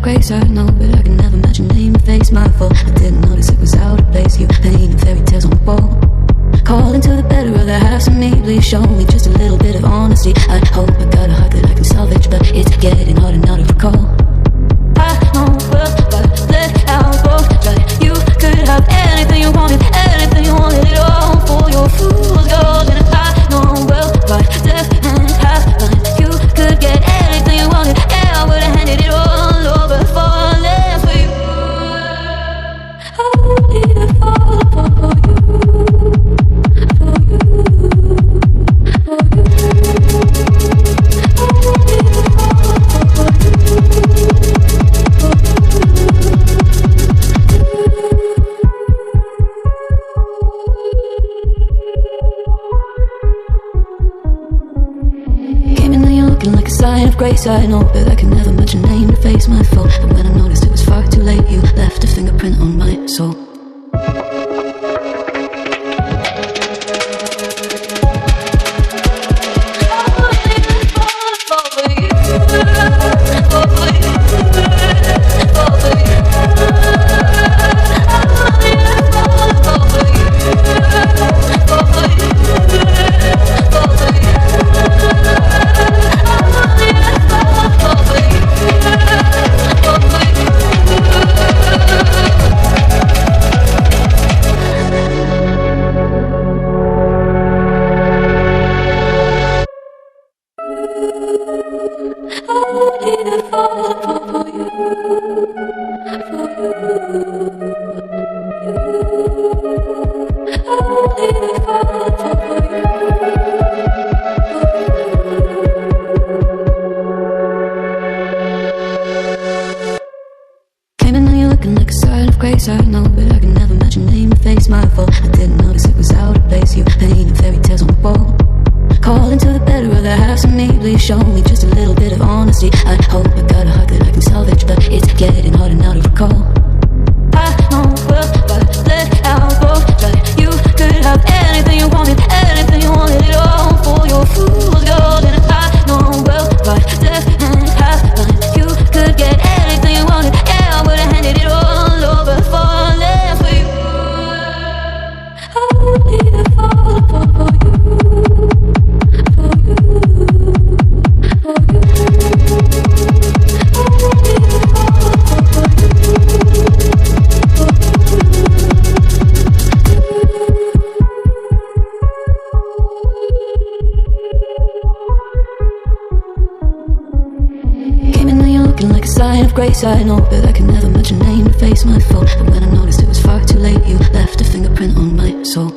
Grace, I know, but I can never match your name and face. My fault, I didn't notice it was out of place. You painting fairy tales on the wall, calling to the better of the halves of me. Please show me just a little bit of honesty. I hope I got a heart that I can salvage, but it's getting harder now to recall. I know well, but let out both. But you could have anything you wanted it all for your fool's gold. And I know well, but deaf and half blind, you could get anything you wanted. Yeah, I would have handed it all. Like a sign of grace, I know, but I can never match your name to face. My fault, and when I noticed it was far too late, you left a fingerprint on my soul. Like a sign of grace, I know, but I can never match your name and face. My fault, I didn't notice it was out of place. You painting fairy tales on the wall, calling to the better of the halves of me. Please show me just a little bit of honesty. I hope I got a heart that I can salvage, but it's getting harder now to recall. I know well, but let out both. But you could have anything you wanted it all for your fool's gold. And I know well, but deaf and half blind, you could get anything you wanted. Yeah, I would have handed it all over for less for you. I would need it for you. Like a sign of grace, I know, but I can never match your name to face. My fault, and when I noticed it was far too late, you left a fingerprint on my soul.